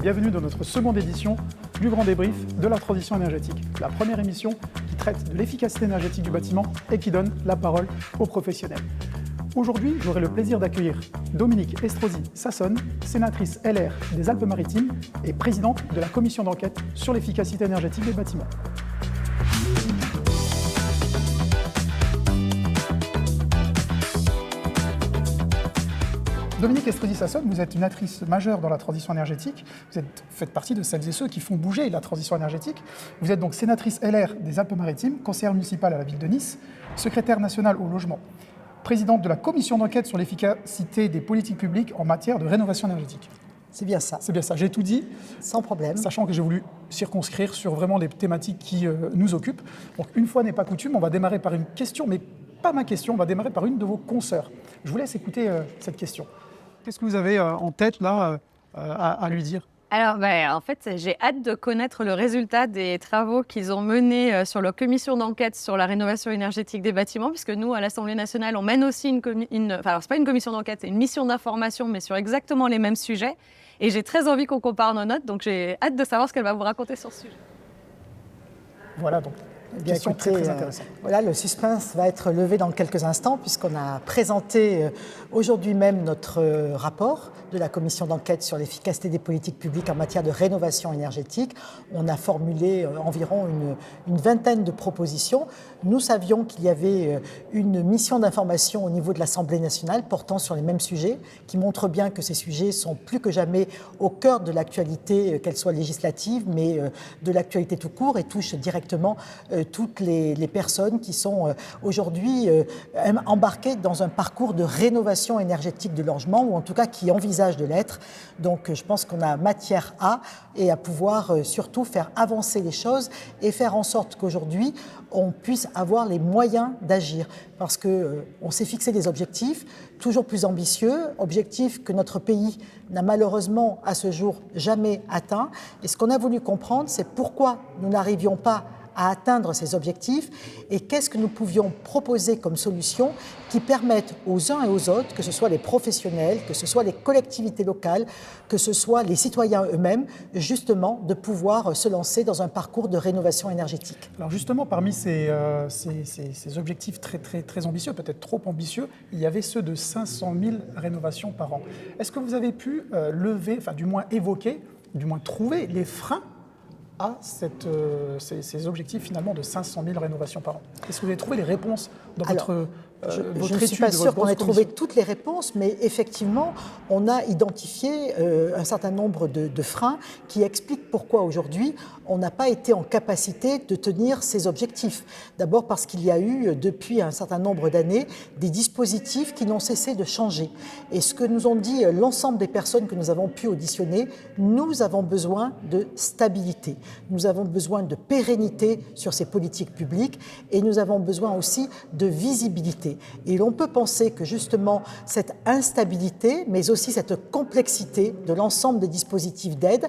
bienvenue dans notre seconde édition du Grand Débrief de la transition énergétique. La première émission qui traite de l'efficacité énergétique du bâtiment et qui donne la parole aux professionnels. Aujourd'hui, j'aurai le plaisir d'accueillir Dominique Estrosi-Sassone, sénatrice LR des Alpes-Maritimes et présidente de la commission d'enquête sur l'efficacité énergétique des bâtiments. Dominique Estrosi-Sassone, vous êtes une actrice majeure dans la transition énergétique. Vous faites partie de celles et ceux qui font bouger la transition énergétique. Vous êtes donc sénatrice LR des Alpes-Maritimes, conseillère municipale à la ville de Nice, secrétaire nationale au logement, présidente de la commission d'enquête sur l'efficacité des politiques publiques en matière de rénovation énergétique. C'est bien ça. C'est bien ça, j'ai tout dit. Sans problème. Sachant que j'ai voulu circonscrire sur vraiment les thématiques qui nous occupent. Donc une fois n'est pas coutume, on va démarrer par une question, mais pas ma question, on va démarrer par une de vos consoeurs. Je vous laisse écouter cette question. Qu'est-ce que vous avez en tête là à lui dire ? Alors, en fait, j'ai hâte de connaître le résultat des travaux qu'ils ont menés sur leur commission d'enquête sur la rénovation énergétique des bâtiments, puisque nous, à l'Assemblée nationale, on mène aussi alors c'est pas une commission d'enquête, c'est une mission d'information, mais sur exactement les mêmes sujets. Et j'ai très envie qu'on compare nos notes, donc j'ai hâte de savoir ce qu'elle va vous raconter sur ce sujet. Voilà, donc, question très intéressante. Voilà, le suspense va être levé dans quelques instants, puisqu'on a présenté aujourd'hui même notre rapport de la commission d'enquête sur l'efficacité des politiques publiques en matière de rénovation énergétique. On a formulé environ une vingtaine de propositions. Nous savions qu'il y avait une mission d'information au niveau de l'Assemblée nationale portant sur les mêmes sujets, qui montre bien que ces sujets sont plus que jamais au cœur de l'actualité, qu'elle soit législative, mais de l'actualité tout court, et touchent directement toutes les personnes qui sont aujourd'hui embarquées dans un parcours de rénovation énergétique de logement, ou en tout cas qui envisagent de l'être. Donc je pense qu'on a matière à pouvoir surtout faire avancer les choses et faire en sorte qu'aujourd'hui on puisse avoir les moyens d'agir, parce qu'on s'est fixé des objectifs toujours plus ambitieux, objectifs que notre pays n'a malheureusement à ce jour jamais atteints. Et ce qu'on a voulu comprendre, c'est pourquoi nous n'arrivions pas à atteindre ces objectifs et qu'est-ce que nous pouvions proposer comme solution qui permettent aux uns et aux autres, que ce soit les professionnels, que ce soit les collectivités locales, que ce soit les citoyens eux-mêmes, justement de pouvoir se lancer dans un parcours de rénovation énergétique. Alors justement, parmi ces objectifs très ambitieux, peut-être trop ambitieux, il y avait ceux de 500 000 rénovations par an. Est-ce que vous avez pu lever, enfin du moins évoquer, du moins trouver les freins à ces objectifs finalement de 500 000 rénovations par an? Est-ce que vous avez trouvé les réponses dans votre étude? Je ne suis pas sûre qu'on ait trouvé toutes les réponses, mais effectivement, on a identifié un certain nombre de freins qui expliquent pourquoi aujourd'hui on n'a pas été en capacité de tenir ces objectifs. D'abord parce qu'il y a eu, depuis un certain nombre d'années, des dispositifs qui n'ont cessé de changer. Et ce que nous ont dit l'ensemble des personnes que nous avons pu auditionner, nous avons besoin de stabilité, nous avons besoin de pérennité sur ces politiques publiques et nous avons besoin aussi de visibilité. Et l'on peut penser que justement cette instabilité, mais aussi cette complexité de l'ensemble des dispositifs d'aide,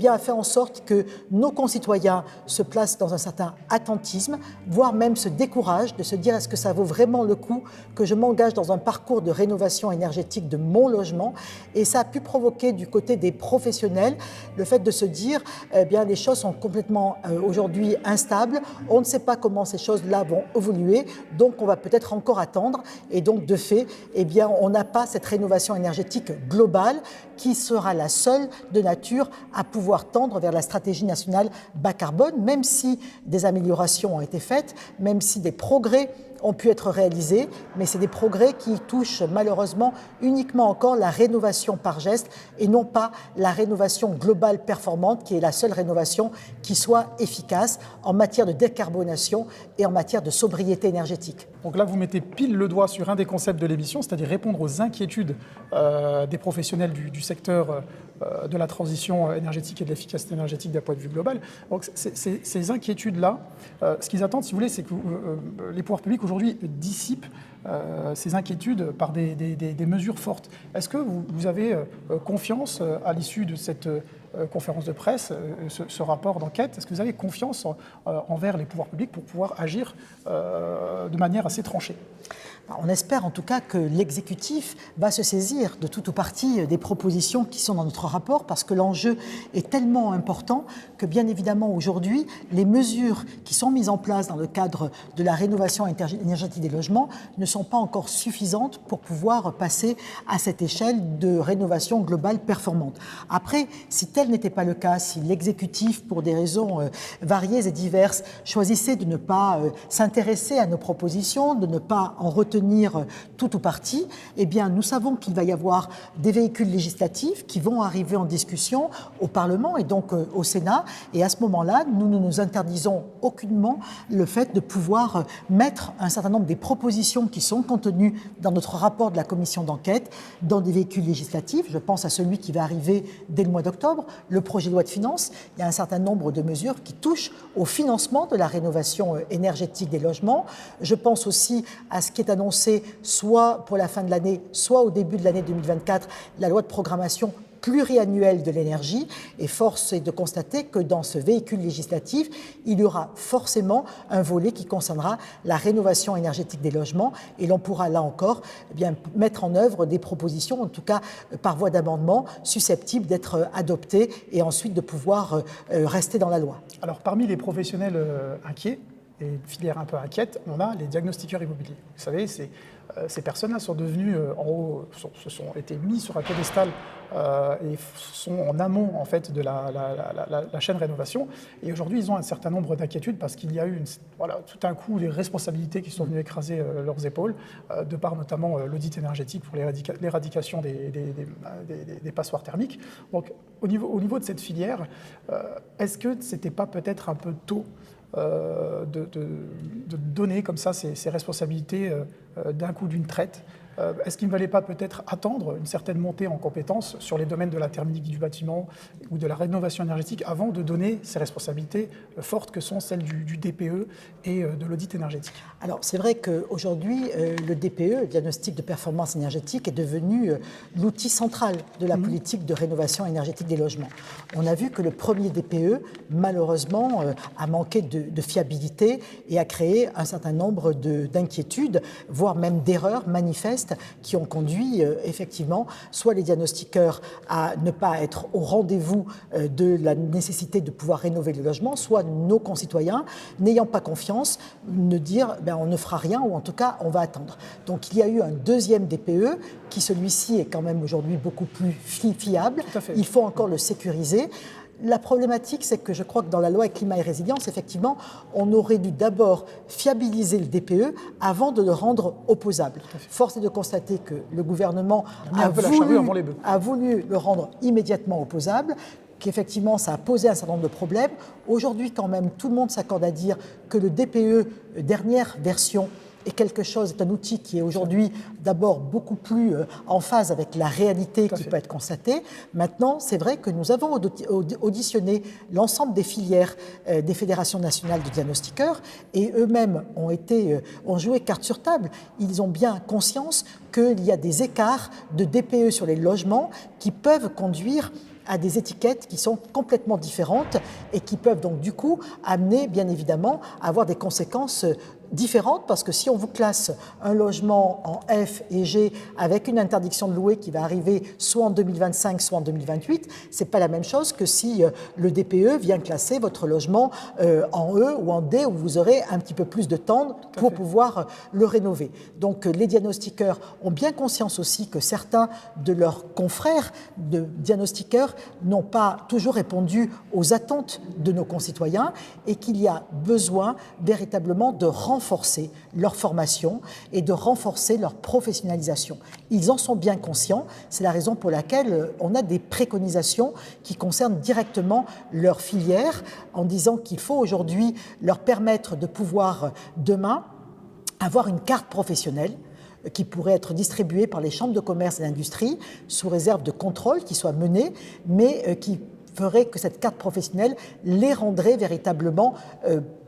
a fait en sorte que nos concitoyens se placent dans un certain attentisme, voire même se découragent de se dire est-ce que ça vaut vraiment le coup que je m'engage dans un parcours de rénovation énergétique de mon logement. Et ça a pu provoquer du côté des professionnels le fait de se dire les choses sont complètement aujourd'hui instables, on ne sait pas comment ces choses-là vont évoluer, donc on va peut-être encore attendre, et donc de fait, on n'a pas cette rénovation énergétique globale qui sera la seule de nature à pouvoir tendre vers la stratégie nationale bas carbone, même si des améliorations ont été faites, même si des progrès ont pu être réalisés, mais c'est des progrès qui touchent malheureusement uniquement encore la rénovation par geste et non pas la rénovation globale performante qui est la seule rénovation qui soit efficace en matière de décarbonation et en matière de sobriété énergétique. Donc là, vous mettez pile le doigt sur un des concepts de l'émission, c'est-à-dire répondre aux inquiétudes des professionnels du secteur de la transition énergétique et de l'efficacité énergétique d'un point de vue global. Donc ces inquiétudes-là, ce qu'ils attendent, si vous voulez, c'est que les pouvoirs publics aujourd'hui dissipent ces inquiétudes par des mesures fortes. Est-ce que vous avez confiance à l'issue de cette conférence de presse ce rapport d'enquête. Est-ce que vous avez confiance envers les pouvoirs publics pour pouvoir agir de manière assez tranchée ? On espère en tout cas que l'exécutif va se saisir de tout ou partie des propositions qui sont dans notre rapport, parce que l'enjeu est tellement important que bien évidemment aujourd'hui, les mesures qui sont mises en place dans le cadre de la rénovation énergétique des logements ne sont pas encore suffisantes pour pouvoir passer à cette échelle de rénovation globale performante. Après, si tel n'était pas le cas, si l'exécutif, pour des raisons variées et diverses, choisissait de ne pas s'intéresser à nos propositions, de ne pas en retenir tout ou partie, eh bien, nous savons qu'il va y avoir des véhicules législatifs qui vont arriver en discussion au Parlement et donc au Sénat. Et à ce moment-là, nous ne nous interdisons aucunement le fait de pouvoir mettre un certain nombre des propositions qui sont contenues dans notre rapport de la commission d'enquête dans des véhicules législatifs. Je pense à celui qui va arriver dès le mois d'octobre, le projet de loi de finances. Il y a un certain nombre de mesures qui touchent au financement de la rénovation énergétique des logements. Je pense aussi à ce qui est annoncé soit pour la fin de l'année, soit au début de l'année 2024, la loi de programmation pluriannuelle de l'énergie. Et force est de constater que dans ce véhicule législatif, il y aura forcément un volet qui concernera la rénovation énergétique des logements. Et l'on pourra là encore mettre en œuvre des propositions, en tout cas par voie d'amendement, susceptibles d'être adoptées et ensuite de pouvoir rester dans la loi. Alors parmi les professionnels inquiets, et une filière un peu inquiète, on a les diagnostiqueurs immobiliers. Vous savez, ces personnes-là sont devenues se sont été mis sur un pédestal et sont en amont en fait de la chaîne rénovation. Et aujourd'hui, ils ont un certain nombre d'inquiétudes parce qu'il y a eu tout un coup des responsabilités qui sont venues écraser leurs épaules, de par notamment l'audit énergétique pour l'éradication des passoires thermiques. Donc, au niveau de cette filière, est-ce que c'était pas peut-être un peu tôt de donner comme ça ces responsabilités d'un coup d'une traite? Est-ce qu'il ne valait pas peut-être attendre une certaine montée en compétences sur les domaines de la thermique du bâtiment ou de la rénovation énergétique avant de donner ces responsabilités fortes que sont celles du DPE et de l'audit énergétique? Alors c'est vrai qu'aujourd'hui, le DPE, le diagnostic de performance énergétique, est devenu l'outil central de la politique de rénovation énergétique des logements. On a vu que le premier DPE, malheureusement, a manqué de fiabilité et a créé un certain nombre d'inquiétudes, voire même d'erreurs manifestes qui ont conduit effectivement soit les diagnostiqueurs à ne pas être au rendez-vous de la nécessité de pouvoir rénover le logement, soit nos concitoyens, n'ayant pas confiance, ne dire on ne fera rien ou en tout cas on va attendre. Donc il y a eu un deuxième DPE qui celui-ci est quand même aujourd'hui beaucoup plus fiable. Il faut encore le sécuriser. La problématique, c'est que je crois que dans la loi climat et résilience, effectivement, on aurait dû d'abord fiabiliser le DPE avant de le rendre opposable. Force est de constater que le gouvernement a voulu le rendre immédiatement opposable, qu'effectivement, ça a posé un certain nombre de problèmes. Aujourd'hui, quand même, tout le monde s'accorde à dire que le DPE, dernière version, est un outil qui est aujourd'hui d'abord beaucoup plus en phase avec la réalité qui peut être constatée. Maintenant, c'est vrai que nous avons auditionné l'ensemble des filières des fédérations nationales de diagnostiqueurs et eux-mêmes ont joué carte sur table. Ils ont bien conscience qu'il y a des écarts de DPE sur les logements qui peuvent conduire à des étiquettes qui sont complètement différentes et qui peuvent donc du coup amener bien évidemment à avoir des conséquences différentes, parce que si on vous classe un logement en F et G avec une interdiction de louer qui va arriver soit en 2025 soit en 2028, c'est pas la même chose que si le DPE vient classer votre logement en E ou en D, où vous aurez un petit peu plus de temps pour pouvoir le rénover. Donc les diagnostiqueurs ont bien conscience aussi que certains de leurs confrères de diagnostiqueurs n'ont pas toujours répondu aux attentes de nos concitoyens et qu'il y a besoin véritablement de renforcer leur formation et de renforcer leur professionnalisation. Ils en sont bien conscients, c'est la raison pour laquelle on a des préconisations qui concernent directement leur filière en disant qu'il faut aujourd'hui leur permettre de pouvoir demain avoir une carte professionnelle qui pourrait être distribuée par les chambres de commerce et d'industrie sous réserve de contrôle qui soit mené, mais qui ferait que cette carte professionnelle les rendrait véritablement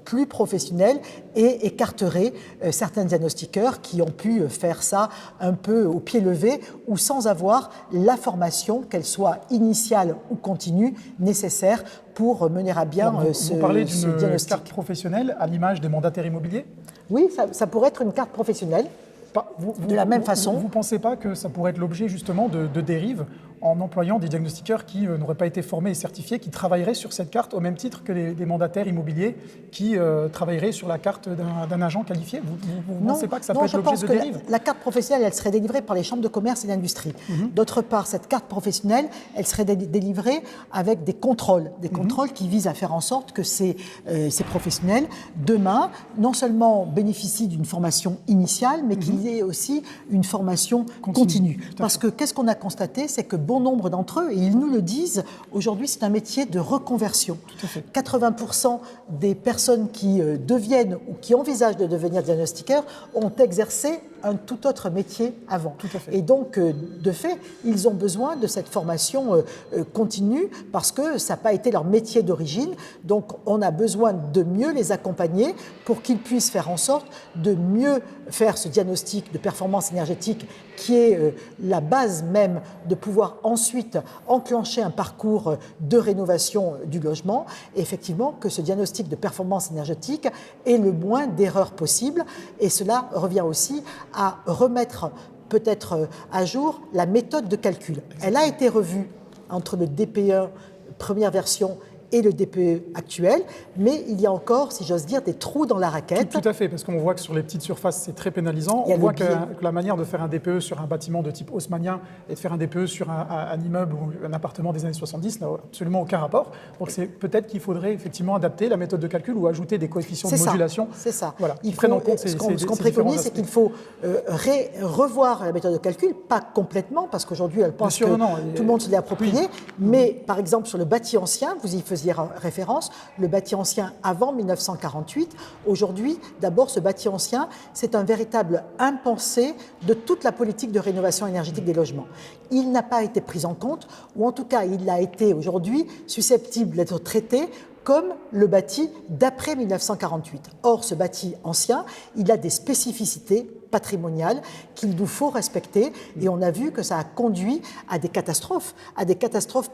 plus professionnelle et écarterait certains diagnostiqueurs qui ont pu faire ça un peu au pied levé ou sans avoir la formation, qu'elle soit initiale ou continue, nécessaire pour mener à bien ce diagnostic. Vous parlez d'une carte professionnelle à l'image des mandataires immobiliers ? Oui, ça pourrait être une carte professionnelle. De la même façon. Vous ne pensez pas que ça pourrait être l'objet justement de dérives en employant des diagnostiqueurs qui n'auraient pas été formés et certifiés, qui travailleraient sur cette carte au même titre que des mandataires immobiliers qui travailleraient sur la carte d'un agent qualifié? Vous ne pensez pas que ça peut être l'objet de dérives? La carte professionnelle, elle serait délivrée par les chambres de commerce et d'industrie. D'autre part, cette carte professionnelle, elle serait délivrée avec des contrôles qui visent à faire en sorte que ces professionnels, demain, non seulement bénéficient d'une formation initiale, mais qu'il y ait aussi une formation continue. Parce que qu'est-ce qu'on a constaté? C'est que bon nombre d'entre eux, et ils nous le disent, aujourd'hui c'est un métier de reconversion. 80% des personnes qui deviennent ou qui envisagent de devenir diagnostiqueurs ont exercé un tout autre métier avant. Et donc, de fait, ils ont besoin de cette formation continue parce que ça n'a pas été leur métier d'origine. Donc, on a besoin de mieux les accompagner pour qu'ils puissent faire en sorte de mieux faire ce diagnostic de performance énergétique qui est la base même de pouvoir ensuite enclencher un parcours de rénovation du logement. Et effectivement, que ce diagnostic de performance énergétique ait le moins d'erreurs possible. Et cela revient aussi à remettre peut-être à jour la méthode de calcul. Elle a été revue entre le DPE première version et le DPE actuel, mais il y a encore, si j'ose dire, des trous dans la raquette. Tout à fait, parce qu'on voit que sur les petites surfaces, c'est très pénalisant. On voit que la manière de faire un DPE sur un bâtiment de type haussmannien et de faire un DPE sur un immeuble ou un appartement des années 70 n'a absolument aucun rapport. Donc c'est peut-être qu'il faudrait effectivement adapter la méthode de calcul ou ajouter des coefficients de modulation. C'est ça. Voilà, ce qu'on préconise, c'est qu'il faut revoir la méthode de calcul, pas complètement, parce qu'aujourd'hui, elle pense que tout le monde se l'est approprié, mais par exemple sur le bâti ancien, vous y faisiez référence, le bâti ancien avant 1948. Aujourd'hui, d'abord, ce bâti ancien, c'est un véritable impensé de toute la politique de rénovation énergétique des logements. Il n'a pas été pris en compte, ou en tout cas, il a été aujourd'hui susceptible d'être traité comme le bâti d'après 1948. Or, ce bâti ancien, il a des spécificités patrimoniales qu'il nous faut respecter et on a vu que ça a conduit à des catastrophes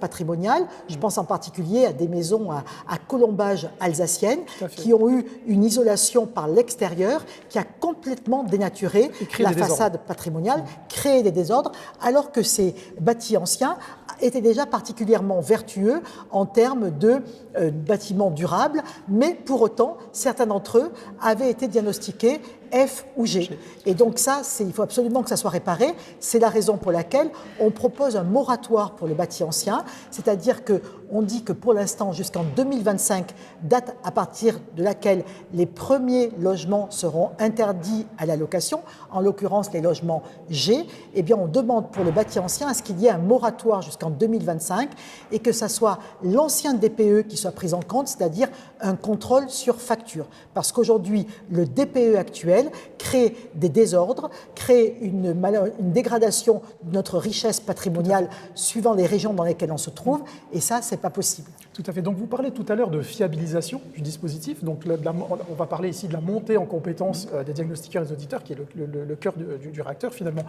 patrimoniales. Je pense en particulier à des maisons à colombage alsaciennes qui ont eu une isolation par l'extérieur qui a complètement dénaturé la façade patrimoniale, créé des désordres, alors que ces bâtis anciens étaient déjà particulièrement vertueux en termes de bâtiments durables, mais pour autant, certains d'entre eux avaient été diagnostiqués F ou G. Et donc ça, il faut absolument que ça soit réparé. C'est la raison pour laquelle on propose un moratoire pour le bâti ancien, c'est-à-dire qu'on dit que pour l'instant, jusqu'en 2025, date à partir de laquelle les premiers logements seront interdits à la location, en l'occurrence les logements G, eh bien on demande pour le bâti ancien à ce qu'il y ait un moratoire jusqu'en 2025 et que ça soit l'ancien DPE qui soit pris en compte, c'est-à-dire un contrôle sur facture. Parce qu'aujourd'hui, le DPE actuel crée des désordres, crée une dégradation de notre richesse patrimoniale suivant les régions dans lesquelles on se trouve, et ça, c'est pas possible. Tout à fait. Donc, vous parlez tout à l'heure de fiabilisation du dispositif. Donc, on va parler ici de la montée en compétences des diagnostiqueurs et des auditeurs, qui est le cœur du réacteur, finalement.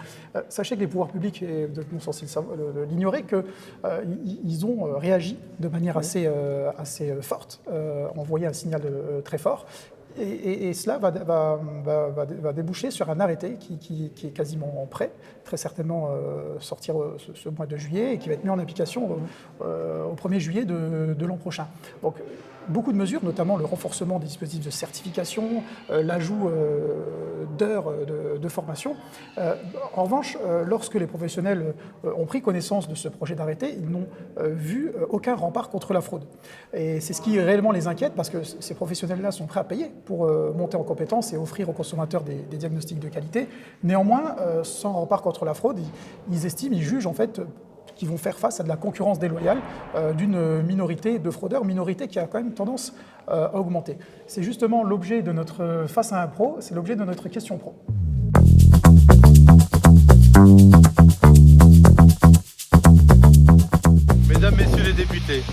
Sachez que les pouvoirs publics, et vous êtes non censés l'ignorer, qu'ils ont réagi de manière assez forte, envoyé un signal très fort. Et cela va déboucher sur un arrêté qui est quasiment prêt, très certainement sortir ce mois de juillet et qui va être mis en application au 1er juillet de l'an prochain. Donc, beaucoup de mesures, notamment le renforcement des dispositifs de certification, l'ajout d'heures de formation. En revanche, lorsque les professionnels ont pris connaissance de ce projet d'arrêté, ils n'ont vu aucun rempart contre la fraude. Et c'est ce qui réellement les inquiète, parce que ces professionnels-là sont prêts à payer pour monter en compétences et offrir aux consommateurs des diagnostics de qualité. Néanmoins, sans rempart contre la fraude, ils jugent en fait qui vont faire face à de la concurrence déloyale d'une minorité de fraudeurs, minorité qui a quand même tendance à augmenter. C'est justement l'objet de notre Face à un pro, c'est l'objet de notre question pro. Mesdames, Messieurs les députés,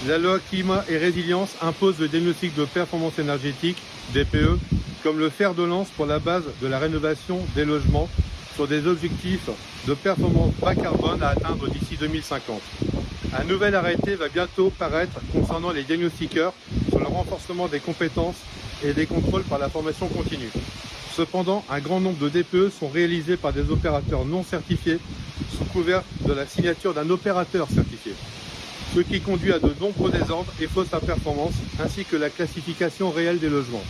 La loi climat et résilience impose le diagnostic de performance énergétique, DPE, comme le fer de lance pour la base de la rénovation des logements sur des objectifs de performance bas carbone à atteindre d'ici 2050. Un nouvel arrêté va bientôt paraître concernant les diagnostiqueurs sur le renforcement des compétences et des contrôles par la formation continue. Cependant, un grand nombre de DPE sont réalisés par des opérateurs non certifiés sous couvert de la signature d'un opérateur certifié, ce qui conduit à de nombreux désordres et fausses performances, ainsi que la classification réelle des logements.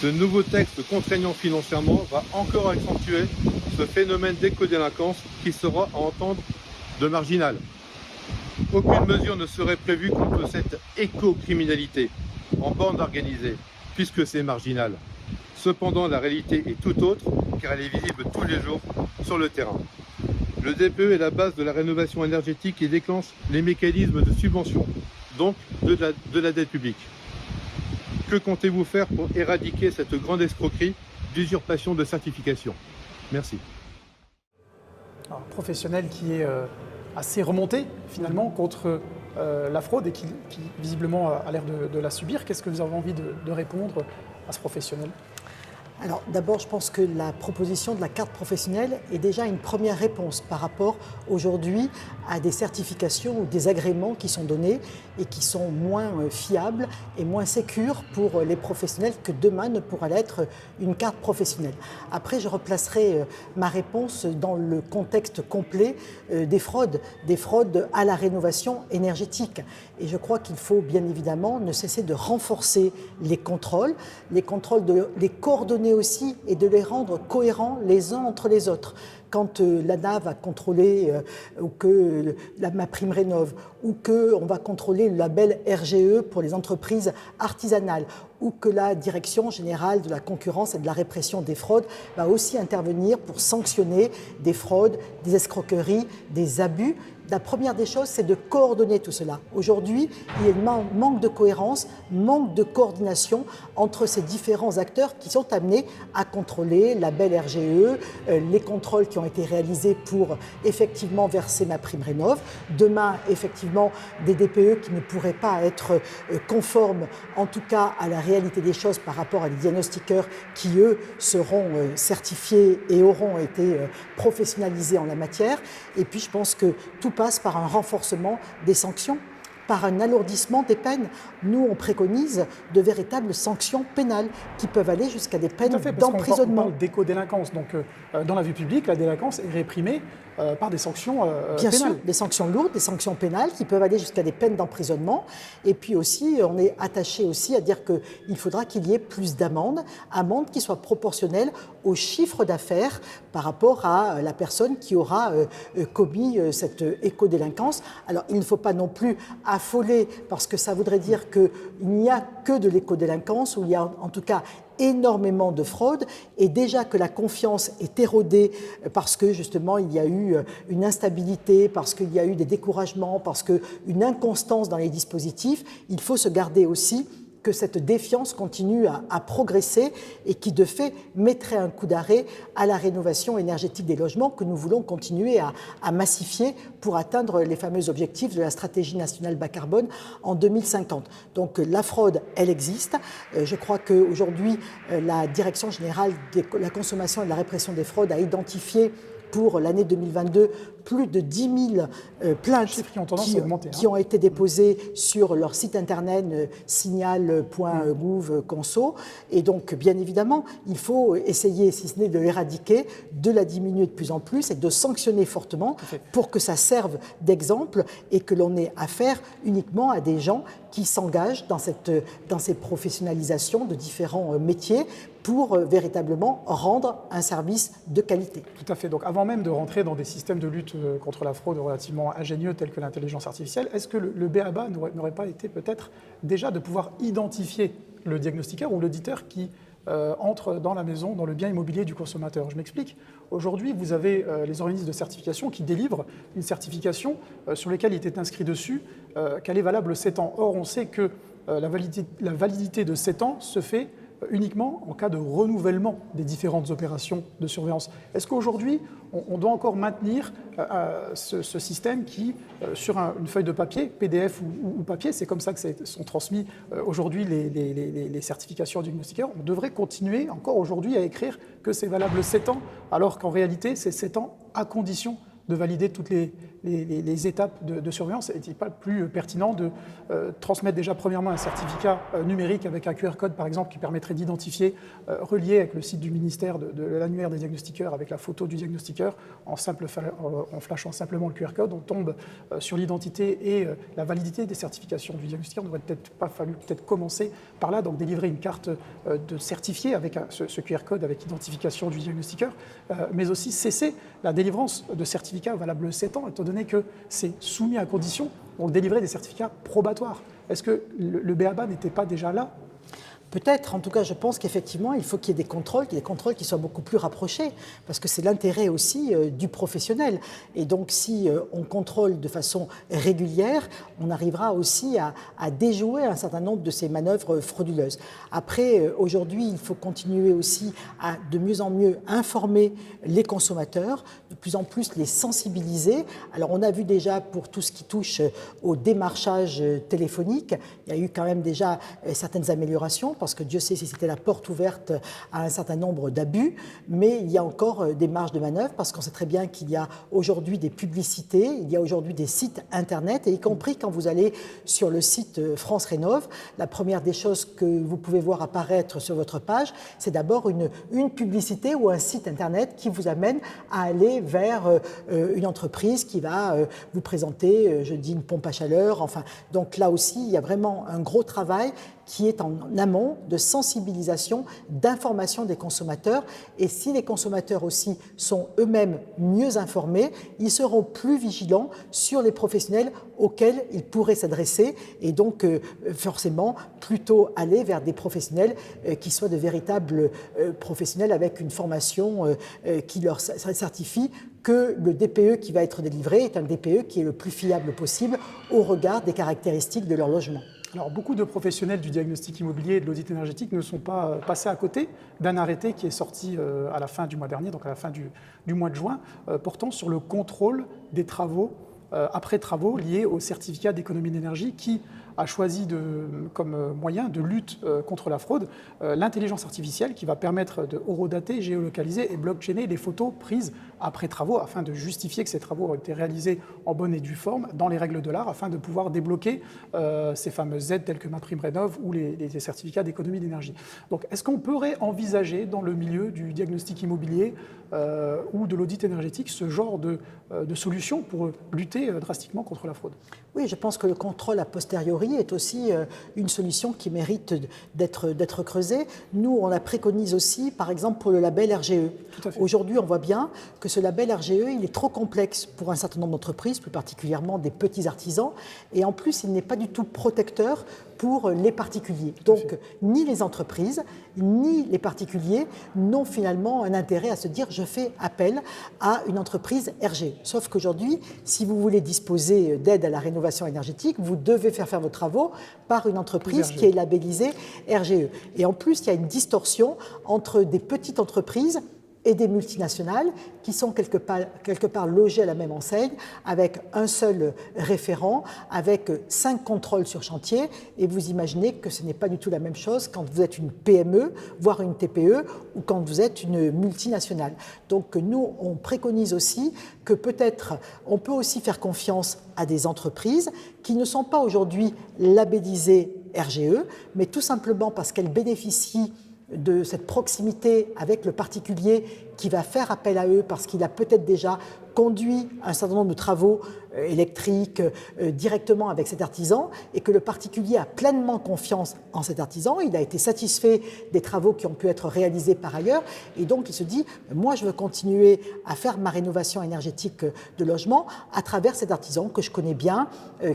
Ce nouveau texte contraignant financièrement va encore accentuer ce phénomène d'éco-délinquance qui sera à entendre de marginal. Aucune mesure ne serait prévue contre cette éco-criminalité en bande organisée, puisque c'est marginal. Cependant, la réalité est tout autre, car elle est visible tous les jours sur le terrain. Le DPE est la base de la rénovation énergétique et déclenche les mécanismes de subvention, donc de la dette publique. Que comptez-vous faire pour éradiquer cette grande escroquerie d'usurpation de certification? Merci. Un professionnel qui est assez remonté finalement contre la fraude et qui visiblement a l'air de la subir. Qu'est-ce que vous avez envie de répondre à ce professionnel ? Alors d'abord, je pense que la proposition de la carte professionnelle est déjà une première réponse par rapport aujourd'hui à des certifications ou des agréments qui sont donnés et qui sont moins fiables et moins sécures pour les professionnels que demain ne pourra l'être une carte professionnelle. Après, je replacerai ma réponse dans le contexte complet des fraudes à la rénovation énergétique. Et je crois qu'il faut bien évidemment ne cesser de renforcer les contrôles, de les coordonner aussi et de les rendre cohérents les uns entre les autres. Quand l'ANA va contrôler ou que MaPrimeRénov' ou qu'on va contrôler le label RGE pour les entreprises artisanales ou que la Direction générale de la concurrence et de la répression des fraudes va aussi intervenir pour sanctionner des fraudes, des escroqueries, des abus. La première des choses, c'est de coordonner tout cela. Aujourd'hui, il y a un manque de cohérence, manque de coordination entre ces différents acteurs qui sont amenés à contrôler la label RGE, les contrôles qui ont été réalisés pour effectivement verser MaPrimeRénov'. Demain, effectivement, des DPE qui ne pourraient pas être conformes, en tout cas à la réalité des choses par rapport à des diagnostiqueurs qui, eux, seront certifiés et auront été professionnalisés en la matière. Et puis, je pense que tout passe par un renforcement des sanctions, par un alourdissement des peines. Nous, on préconise de véritables sanctions pénales qui peuvent aller jusqu'à des peines d'emprisonnement. On parle d'éco-délinquance. Donc, dans la vie publique, la délinquance est réprimée par des sanctions Bien pénales. sûr, des sanctions lourdes, des sanctions pénales qui peuvent aller jusqu'à des peines d'emprisonnement. Et puis aussi, on est attaché aussi à dire qu'il faudra qu'il y ait plus d'amendes qui soient proportionnelles au chiffre d'affaires par rapport à la personne qui aura commis cette éco-délinquance. Alors, il ne faut pas non plus affoler parce que ça voudrait dire qu'il n'y a que de l'éco-délinquance, où il y a en tout cas énormément de fraude et déjà que la confiance est érodée parce que justement il y a eu une instabilité, parce qu'il y a eu des découragements, parce qu'une inconstance dans les dispositifs, il faut se garder aussi que cette défiance continue à progresser et qui, de fait, mettrait un coup d'arrêt à la rénovation énergétique des logements que nous voulons continuer à massifier pour atteindre les fameux objectifs de la stratégie nationale bas carbone en 2050. Donc la fraude, elle existe. Je crois qu'aujourd'hui, la Direction générale de la consommation et de la répression des fraudes a identifié pour l'année 2022 plus de 10 000 plaintes qui ont été déposées sur leur site internet signal.gouv.conso. Et donc, bien évidemment, il faut essayer, si ce n'est de l'éradiquer, de la diminuer de plus en plus et de sanctionner fortement pour que ça serve d'exemple et que l'on ait affaire uniquement à des gens qui s'engagent dans ces professionnalisations de différents métiers pour véritablement rendre un service de qualité. Tout à fait. Donc avant même de rentrer dans des systèmes de lutte contre la fraude relativement ingénieux tels que l'intelligence artificielle, est-ce que le b.a.-ba n'aurait pas été peut-être déjà de pouvoir identifier le diagnostiqueur ou l'auditeur qui entre dans la maison, dans le bien immobilier du consommateur? Je m'explique. Aujourd'hui, vous avez les organismes de certification qui délivrent une certification sur laquelle il était inscrit dessus qu'elle est valable 7 ans. Or, on sait que la validité de 7 ans se fait uniquement en cas de renouvellement des différentes opérations de surveillance. Est-ce qu'aujourd'hui, on doit encore maintenir ce système qui, sur une feuille de papier, PDF ou papier, c'est comme ça que sont transmis aujourd'hui les certifications diagnostiqueurs, on devrait continuer encore aujourd'hui à écrire que c'est valable 7 ans, alors qu'en réalité, c'est 7 ans à condition de valider toutes les étapes de surveillance. Est-il pas plus pertinent de transmettre déjà premièrement un certificat numérique avec un QR code par exemple qui permettrait d'identifier, relié avec le site du ministère de l'annuaire des diagnostiqueurs avec la photo du diagnostiqueur, en flashant simplement le QR code, on tombe sur l'identité et la validité des certifications du diagnostiqueur. Il n'aurait peut-être commencer par là, donc délivrer une carte de certifié avec ce QR code avec identification du diagnostiqueur, mais aussi cesser la délivrance de certificats valables 7 ans, étant donné que c'est soumis à condition, donc délivrer des certificats probatoires. Est-ce que le b.a.-ba n'était pas déjà là ? Peut-être, en tout cas, je pense qu'effectivement, il faut qu'il y ait des contrôles qui soient beaucoup plus rapprochés, parce que c'est l'intérêt aussi du professionnel. Et donc, si on contrôle de façon régulière, on arrivera aussi à déjouer un certain nombre de ces manœuvres frauduleuses. Après, aujourd'hui, il faut continuer aussi à de mieux en mieux informer les consommateurs, de plus en plus les sensibiliser. Alors, on a vu déjà pour tout ce qui touche au démarchage téléphonique, il y a eu quand même déjà certaines améliorations, parce que Dieu sait si c'était la porte ouverte à un certain nombre d'abus, mais il y a encore des marges de manœuvre, parce qu'on sait très bien qu'il y a aujourd'hui des publicités, il y a aujourd'hui des sites internet, et y compris quand vous allez sur le site France Rénov', la première des choses que vous pouvez voir apparaître sur votre page, c'est d'abord une publicité ou un site internet qui vous amène à aller vers une entreprise qui va vous présenter, je dis, une pompe à chaleur. Enfin, donc là aussi, il y a vraiment un gros travail qui est en amont de sensibilisation, d'information des consommateurs. Et si les consommateurs aussi sont eux-mêmes mieux informés, ils seront plus vigilants sur les professionnels auxquels ils pourraient s'adresser, et donc forcément plutôt aller vers des professionnels qui soient de véritables professionnels avec une formation qui leur certifie que le DPE qui va être délivré est un DPE qui est le plus fiable possible au regard des caractéristiques de leur logement. Alors, beaucoup de professionnels du diagnostic immobilier et de l'audit énergétique ne sont pas passés à côté d'un arrêté qui est sorti à la fin du mois dernier, donc à la fin du mois de juin, portant sur le contrôle des travaux, après travaux liés au certificat d'économie d'énergie qui a choisi comme moyen de lutte contre la fraude l'intelligence artificielle qui va permettre de horodater, géolocaliser et blockchainer les photos prises après travaux afin de justifier que ces travaux ont été réalisés en bonne et due forme dans les règles de l'art afin de pouvoir débloquer ces fameuses aides telles que MaPrimeRénov' ou les certificats d'économie d'énergie. Donc est-ce qu'on pourrait envisager dans le milieu du diagnostic immobilier ou de l'audit énergétique ce genre de solution pour lutter drastiquement contre la fraude ? Oui, je pense que le contrôle a posteriori est aussi une solution qui mérite d'être creusée. Nous, on la préconise aussi, par exemple, pour le label RGE. Aujourd'hui, on voit bien que ce label RGE, il est trop complexe pour un certain nombre d'entreprises, plus particulièrement des petits artisans, et en plus, il n'est pas du tout protecteur pour les particuliers. Donc, ni les entreprises, ni les particuliers n'ont finalement un intérêt à se dire « je fais appel à une entreprise RGE ». Sauf qu'aujourd'hui, si vous voulez disposer d'aide à la rénovation énergétique, vous devez faire vos travaux par une entreprise qui est labellisée RGE. Et en plus, il y a une distorsion entre des petites entreprises et des multinationales qui sont quelque part logées à la même enseigne, avec un seul référent, avec 5 contrôles sur chantier. Et vous imaginez que ce n'est pas du tout la même chose quand vous êtes une PME, voire une TPE, ou quand vous êtes une multinationale. Donc nous, on préconise aussi que peut-être on peut aussi faire confiance à des entreprises qui ne sont pas aujourd'hui labellisées RGE, mais tout simplement parce qu'elles bénéficient de cette proximité avec le particulier qui va faire appel à eux parce qu'il a peut-être déjà conduit un certain nombre de travaux électriques directement avec cet artisan, et que le particulier a pleinement confiance en cet artisan, il a été satisfait des travaux qui ont pu être réalisés par ailleurs, et donc il se dit « moi je veux continuer à faire ma rénovation énergétique de logement à travers cet artisan que je connais bien,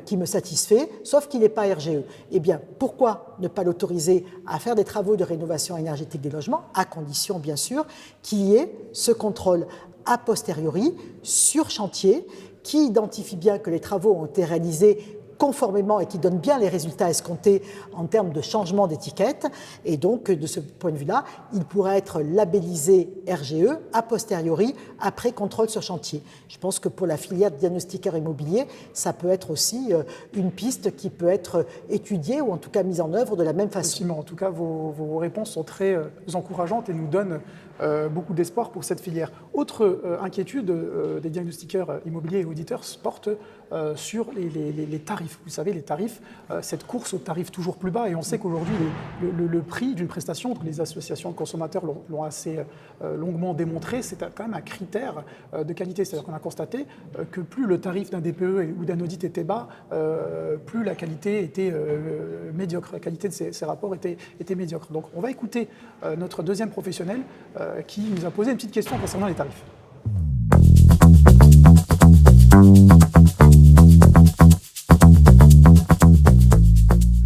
qui me satisfait, sauf qu'il n'est pas RGE ». Eh bien, pourquoi ne pas l'autoriser à faire des travaux de rénovation énergétique des logements, à condition bien sûr qu'il y ait ce contrôle a posteriori sur chantier qui identifie bien que les travaux ont été réalisés conformément et qui donne bien les résultats escomptés en termes de changement d'étiquette. Et donc, de ce point de vue-là, il pourrait être labellisé RGE a posteriori, après contrôle sur chantier. Je pense que pour la filière de diagnostiqueurs immobiliers, ça peut être aussi une piste qui peut être étudiée ou en tout cas mise en œuvre de la même façon. Effectivement, en tout cas, vos réponses sont très encourageantes et nous donnent beaucoup d'espoir pour cette filière. Autre inquiétude des diagnostiqueurs immobiliers et auditeurs porte sur les tarifs. Vous savez, les tarifs, cette course aux tarifs toujours plus bas, et on sait qu'aujourd'hui, le prix d'une prestation, les associations de consommateurs l'ont assez longuement démontré, c'est quand même un critère de qualité. C'est-à-dire qu'on a constaté que plus le tarif d'un DPE ou d'un audit était bas, plus la qualité était médiocre. La qualité de ces rapports était médiocre. Donc on va écouter notre deuxième professionnel qui nous a posé une petite question concernant les tarifs.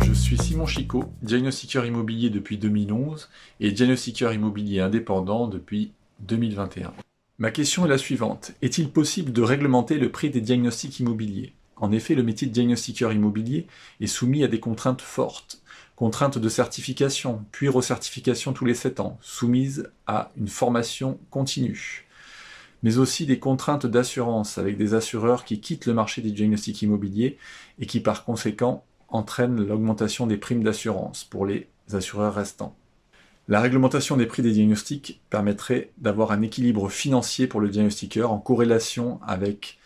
Je suis Simon Chicot, diagnostiqueur immobilier depuis 2011 et diagnostiqueur immobilier indépendant depuis 2021. Ma question est la suivante. Est-il possible de réglementer le prix des diagnostics immobiliers ? En effet, le métier de diagnostiqueur immobilier est soumis à des contraintes fortes. Contraintes de certification, puis recertification tous les 7 ans, soumises à une formation continue. Mais aussi des contraintes d'assurance avec des assureurs qui quittent le marché des diagnostics immobiliers et qui par conséquent entraînent l'augmentation des primes d'assurance pour les assureurs restants. La réglementation des prix des diagnostics permettrait d'avoir un équilibre financier pour le diagnostiqueur en corrélation avec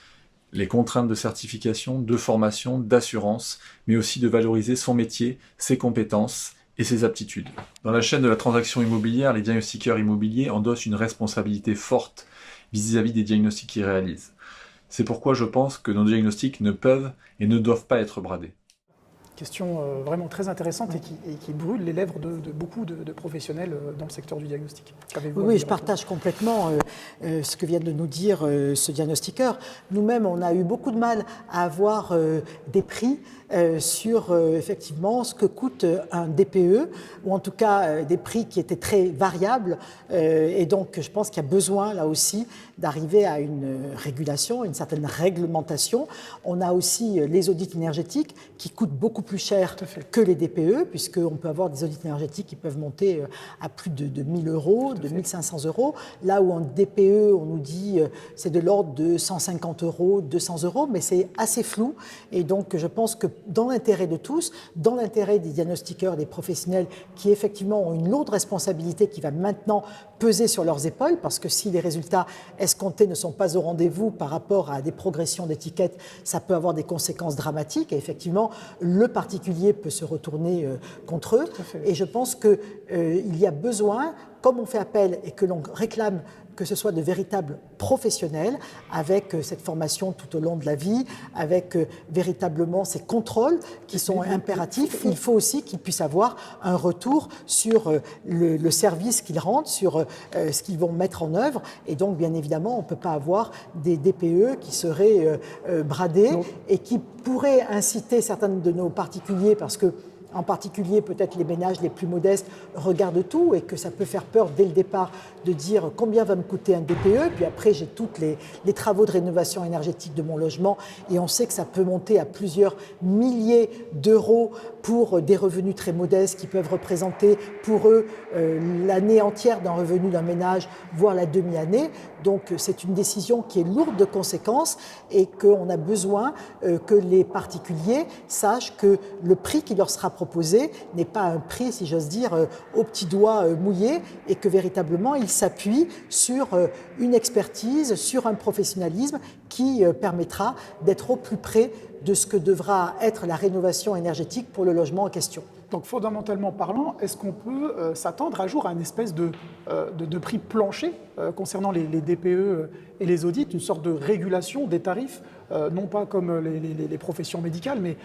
les contraintes de certification, de formation, d'assurance, mais aussi de valoriser son métier, ses compétences et ses aptitudes. Dans la chaîne de la transaction immobilière, les diagnostiqueurs immobiliers endossent une responsabilité forte vis-à-vis des diagnostics qu'ils réalisent. C'est pourquoi je pense que nos diagnostics ne peuvent et ne doivent pas être bradés. Question vraiment très intéressante et qui brûle les lèvres de beaucoup de professionnels dans le secteur du diagnostic. Oui, je partage complètement ce que vient de nous dire ce diagnostiqueur. Nous-mêmes, on a eu beaucoup de mal à avoir des prix sur effectivement ce que coûte un DPE, ou en tout cas des prix qui étaient très variables. Et donc, je pense qu'il y a besoin, là aussi, d'arriver à une régulation, une certaine réglementation. On a aussi les audits énergétiques qui coûtent beaucoup plus cher que les DPE, puisqu'on peut avoir des audits énergétiques qui peuvent monter à plus de 1 000 euros, de 1 500 euros. Là où en DPE, on nous dit c'est de l'ordre de 150 euros, 200 euros, mais c'est assez flou. Et donc, je pense que dans l'intérêt de tous, dans l'intérêt des diagnostiqueurs, des professionnels qui effectivement ont une lourde responsabilité qui va maintenant peser sur leurs épaules, parce que si les résultats escomptés ne sont pas au rendez-vous par rapport à des progressions d'étiquettes, ça peut avoir des conséquences dramatiques. Et effectivement, le particulier peut se retourner contre eux. Et je pense qu'il y a besoin, comme on fait appel et que l'on réclame que ce soit de véritables professionnels avec cette formation tout au long de la vie, avec véritablement ces contrôles qui sont impératifs. Il faut aussi qu'ils puissent avoir un retour sur le service qu'ils rendent, sur ce qu'ils vont mettre en œuvre. Et donc, bien évidemment, on ne peut pas avoir des DPE qui seraient bradés et qui pourraient inciter certains de nos particuliers, parce que en particulier peut-être les ménages les plus modestes regardent tout et que ça peut faire peur dès le départ de dire combien va me coûter un DPE, puis après j'ai tous les travaux de rénovation énergétique de mon logement et on sait que ça peut monter à plusieurs milliers d'euros pour des revenus très modestes qui peuvent représenter pour eux l'année entière d'un revenu d'un ménage, voire la demi-année. Donc c'est une décision qui est lourde de conséquences et qu'on a besoin que les particuliers sachent que le prix qui leur sera proposé n'est pas un prix, si j'ose dire, au petit doigt mouillé et que véritablement il s'appuie sur une expertise, sur un professionnalisme qui permettra d'être au plus près de ce que devra être la rénovation énergétique pour le logement en question. Donc fondamentalement parlant, est-ce qu'on peut s'attendre un jour à une espèce de prix plancher concernant les DPE et les audits, une sorte de régulation des tarifs, non pas comme les professions médicales, mais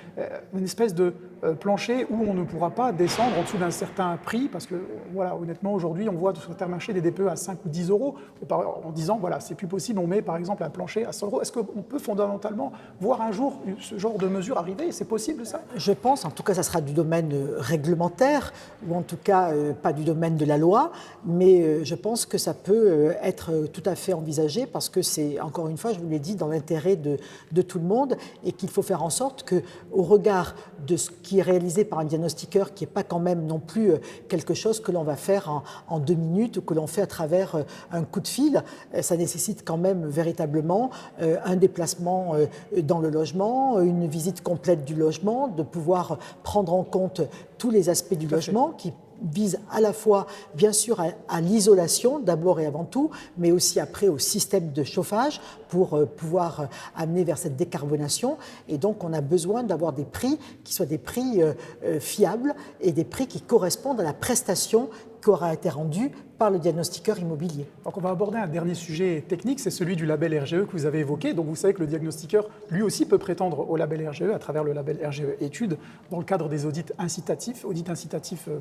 une espèce de plancher où on ne pourra pas descendre en dessous d'un certain prix, parce que voilà, honnêtement aujourd'hui on voit sur certains marchés des DPE à 5 ou 10 euros, en disant voilà c'est plus possible, on met par exemple un plancher à 100 euros. Est-ce qu'on peut fondamentalement voir un jour ce genre de mesure arriver? C'est possible ça? Je pense, en tout cas ça sera du domaine réglementaire, ou en tout cas pas du domaine de la loi, mais je pense que ça peut être tout à fait envisagé, parce que c'est, encore une fois, je vous l'ai dit, dans l'intérêt de de tout le monde et qu'il faut faire en sorte qu'au regard de ce qui est réalisé par un diagnostiqueur, qui n'est pas quand même non plus quelque chose que l'on va faire en 2 minutes ou que l'on fait à travers un coup de fil, ça nécessite quand même véritablement un déplacement dans le logement, une visite complète du logement, de pouvoir prendre en compte tous les aspects du logement qui vise à la fois, bien sûr, à l'isolation, d'abord et avant tout, mais aussi après au système de chauffage pour pouvoir amener vers cette décarbonation. Et donc, on a besoin d'avoir des prix qui soient des prix fiables et des prix qui correspondent à la prestation qui aura été rendue par le diagnostiqueur immobilier. Donc on va aborder un dernier sujet technique, c'est celui du label RGE que vous avez évoqué. Donc vous savez que le diagnostiqueur, lui aussi, peut prétendre au label RGE à travers le label RGE études dans le cadre des audits incitatifs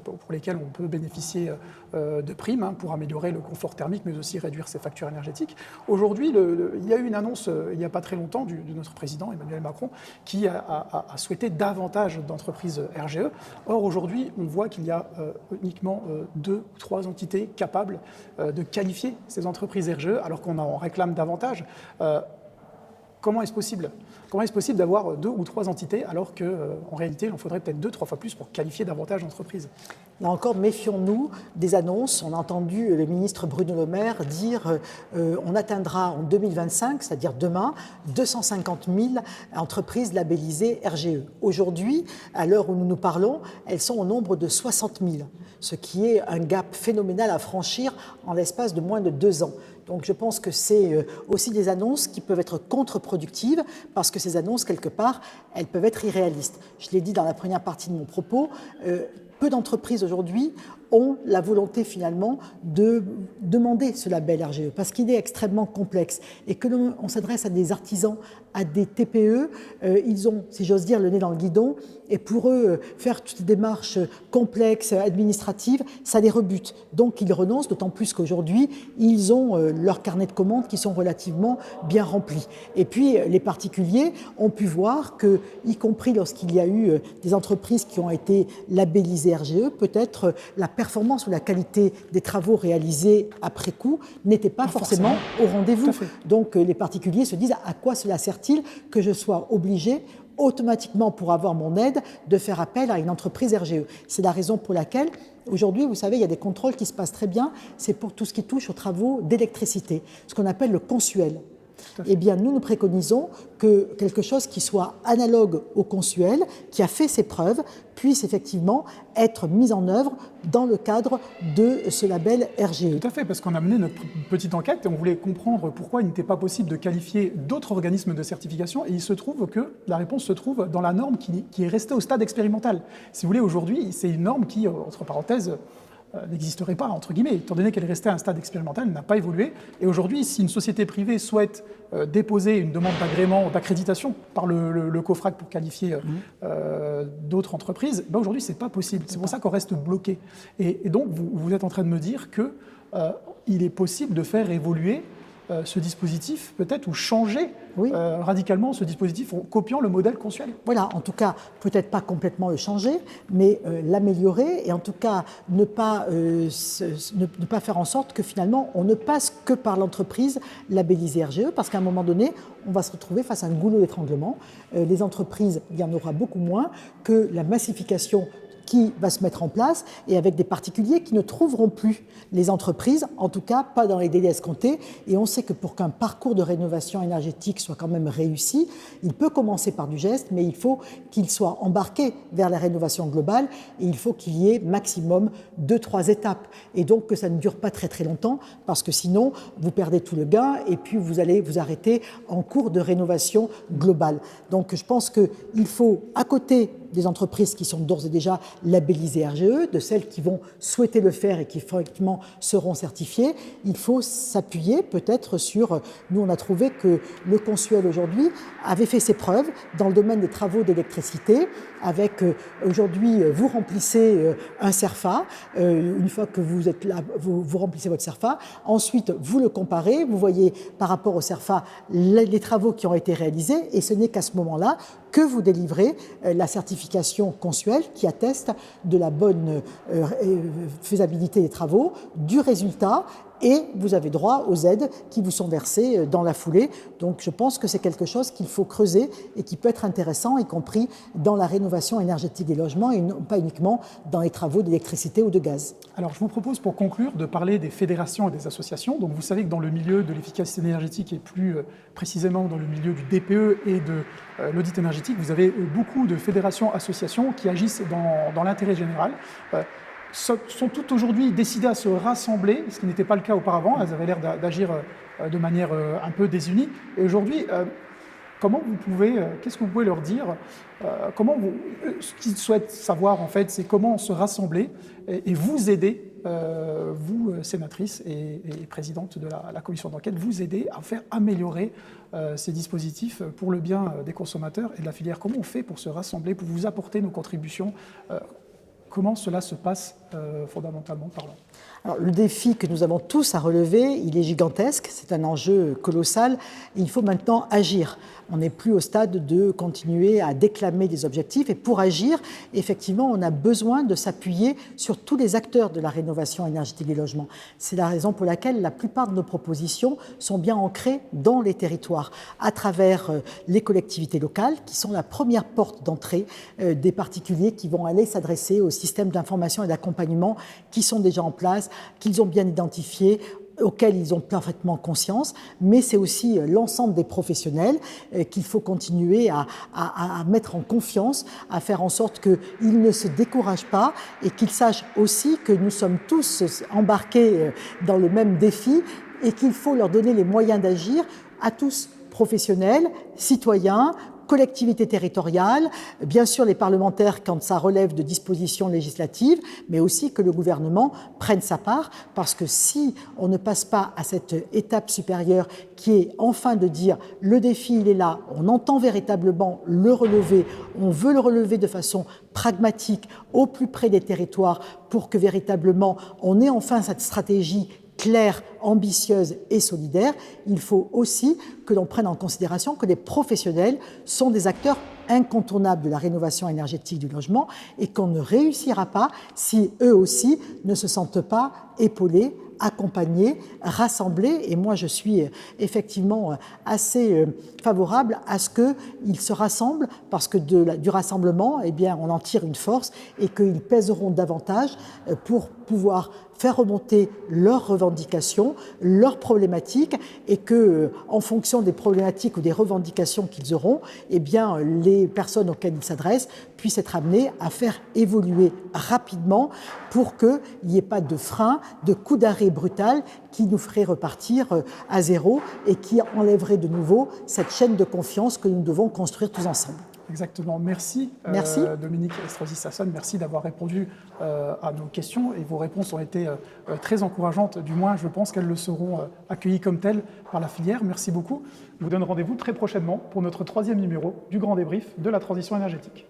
pour lesquels on peut bénéficier de primes pour améliorer le confort thermique, mais aussi réduire ses factures énergétiques. Aujourd'hui, il y a eu une annonce il n'y a pas très longtemps de notre président Emmanuel Macron qui a souhaité davantage d'entreprises RGE. Or aujourd'hui, on voit qu'il y a uniquement 2 ou 3 entités capables de qualifier ces entreprises RGE, alors qu'on en réclame davantage. Comment est-ce possible ? Comment est-ce possible d'avoir 2 ou 3 entités alors qu'en réalité, il en faudrait peut-être 2 ou 3 fois plus pour qualifier davantage d'entreprises ? Là encore, méfions-nous des annonces. On a entendu le ministre Bruno Le Maire dire on atteindra en 2025, c'est-à-dire demain, 250 000 entreprises labellisées RGE. Aujourd'hui, à l'heure où nous nous parlons, elles sont au nombre de 60 000, ce qui est un gap phénoménal à franchir en l'espace de moins de 2 ans. Donc je pense que c'est aussi des annonces qui peuvent être contre-productives parce que ces annonces, quelque part, elles peuvent être irréalistes. Je l'ai dit dans la première partie de mon propos, peu d'entreprises aujourd'hui ont la volonté finalement de demander ce label RGE parce qu'il est extrêmement complexe et que l'on s'adresse à des artisans, à des TPE, ils ont, si j'ose dire, le nez dans le guidon et pour eux, faire toutes les démarches complexes, administratives, ça les rebute. Donc ils renoncent, d'autant plus qu'aujourd'hui, ils ont leurs carnets de commandes qui sont relativement bien remplis. Et puis les particuliers ont pu voir que, y compris lorsqu'il y a eu des entreprises qui ont été labellisées RGE, peut-être la performance ou la qualité des travaux réalisés après coup n'était pas forcément au rendez-vous. Donc les particuliers se disent à quoi cela sert-il que je sois obligé automatiquement pour avoir mon aide de faire appel à une entreprise RGE. C'est la raison pour laquelle aujourd'hui, vous savez, il y a des contrôles qui se passent très bien, c'est pour tout ce qui touche aux travaux d'électricité, ce qu'on appelle le consuel. Eh bien, nous préconisons que quelque chose qui soit analogue au consuel, qui a fait ses preuves, puisse effectivement être mis en œuvre dans le cadre de ce label RGE. Tout à fait, parce qu'on a mené notre petite enquête et on voulait comprendre pourquoi il n'était pas possible de qualifier d'autres organismes de certification et il se trouve que la réponse se trouve dans la norme qui est restée au stade expérimental. Si vous voulez, aujourd'hui, c'est une norme qui, entre parenthèses, n'existerait pas, entre guillemets, étant donné qu'elle est restée à un stade expérimental, elle n'a pas évolué. Et aujourd'hui, si une société privée souhaite déposer une demande d'agrément, d'accréditation par le COFRAC pour qualifier d'autres entreprises, ben aujourd'hui, ce n'est pas possible. C'est pour ça qu'on reste bloqué. Et donc, vous êtes en train de me dire qu'il est possible de faire évoluer ce dispositif, peut-être, ou changer radicalement ce dispositif en copiant le modèle consuel. Voilà, en tout cas, peut-être pas complètement le changer, mais l'améliorer et en tout cas ne pas faire en sorte que finalement on ne passe que par l'entreprise labellisée RGE, parce qu'à un moment donné, on va se retrouver face à un goulot d'étranglement. Les entreprises, il y en aura beaucoup moins que la massification qui va se mettre en place et avec des particuliers qui ne trouveront plus les entreprises, en tout cas pas dans les délais escomptés. Et on sait que pour qu'un parcours de rénovation énergétique soit quand même réussi, il peut commencer par du geste, mais il faut qu'il soit embarqué vers la rénovation globale et il faut qu'il y ait maximum 2-3 étapes. Et donc que ça ne dure pas très très longtemps parce que sinon vous perdez tout le gain et puis vous allez vous arrêter en cours de rénovation globale. Donc je pense qu'il faut, à côté des entreprises qui sont d'ores et déjà labellisées RGE, de celles qui vont souhaiter le faire et qui effectivement seront certifiées, il faut s'appuyer peut-être sur... Nous, on a trouvé que le consuel aujourd'hui avait fait ses preuves dans le domaine des travaux d'électricité, avec aujourd'hui, vous remplissez un CERFA, une fois que vous êtes là, vous remplissez votre CERFA, ensuite vous le comparez, vous voyez par rapport au CERFA les travaux qui ont été réalisés et ce n'est qu'à ce moment-là que vous délivrez la certification consuel qui atteste de la bonne faisabilité des travaux, du résultat et vous avez droit aux aides qui vous sont versées dans la foulée. Donc je pense que c'est quelque chose qu'il faut creuser et qui peut être intéressant, y compris dans la rénovation énergétique des logements et non pas uniquement dans les travaux d'électricité ou de gaz. Alors je vous propose pour conclure de parler des fédérations et des associations. Donc vous savez que dans le milieu de l'efficacité énergétique et plus précisément dans le milieu du DPE et de l'audit énergétique, vous avez beaucoup de fédérations, associations qui agissent dans l'intérêt général. Sont toutes aujourd'hui décidées à se rassembler, ce qui n'était pas le cas auparavant. Elles avaient l'air d'agir de manière un peu désunie. Et aujourd'hui, qu'est-ce que vous pouvez leur dire ce qu'ils souhaitent savoir, en fait, c'est comment se rassembler et vous aider, vous, sénatrice et présidente de la commission d'enquête, vous aider à faire améliorer ces dispositifs pour le bien des consommateurs et de la filière. Comment on fait pour se rassembler, pour vous apporter nos contributions Comment cela se passe fondamentalement parlant? Alors, le défi que nous avons tous à relever, il est gigantesque, c'est un enjeu colossal. Il faut maintenant agir. On n'est plus au stade de continuer à déclamer des objectifs. Et pour agir, effectivement, on a besoin de s'appuyer sur tous les acteurs de la rénovation énergétique des logements. C'est la raison pour laquelle la plupart de nos propositions sont bien ancrées dans les territoires, à travers les collectivités locales, qui sont la première porte d'entrée des particuliers qui vont aller s'adresser aux systèmes d'information et d'accompagnement qui sont déjà en place, qu'ils ont bien identifiés, auxquels ils ont parfaitement conscience, mais c'est aussi l'ensemble des professionnels qu'il faut continuer à mettre en confiance, à faire en sorte qu'ils ne se découragent pas et qu'ils sachent aussi que nous sommes tous embarqués dans le même défi et qu'il faut leur donner les moyens d'agir à tous, professionnels, citoyens, collectivités territoriales, bien sûr les parlementaires quand ça relève de dispositions législatives, mais aussi que le gouvernement prenne sa part, parce que si on ne passe pas à cette étape supérieure qui est enfin de dire le défi il est là, on entend véritablement le relever, on veut le relever de façon pragmatique au plus près des territoires pour que véritablement on ait enfin cette stratégie claire, ambitieuse et solidaire, il faut aussi que l'on prenne en considération que les professionnels sont des acteurs incontournables de la rénovation énergétique du logement et qu'on ne réussira pas si eux aussi ne se sentent pas épaulés, accompagnés, rassemblés. Et moi, je suis effectivement assez favorable à ce qu'ils se rassemblent parce que du rassemblement, eh bien, on en tire une force et qu'ils pèseront davantage pour pouvoir faire remonter leurs revendications, leurs problématiques et que, en fonction des problématiques ou des revendications qu'ils auront, eh bien, les personnes auxquelles ils s'adressent puissent être amenées à faire évoluer rapidement pour qu'il n'y ait pas de frein, de coup d'arrêt brutal qui nous ferait repartir à zéro et qui enlèverait de nouveau cette chaîne de confiance que nous devons construire tous ensemble. Exactement. Merci. Dominique Estrosi-Sassone. Merci d'avoir répondu à nos questions et vos réponses ont été très encourageantes. Du moins, je pense qu'elles le seront accueillies comme telles par la filière. Merci beaucoup. Je vous donne rendez-vous très prochainement pour notre 3e numéro du Grand Débrief de la transition énergétique.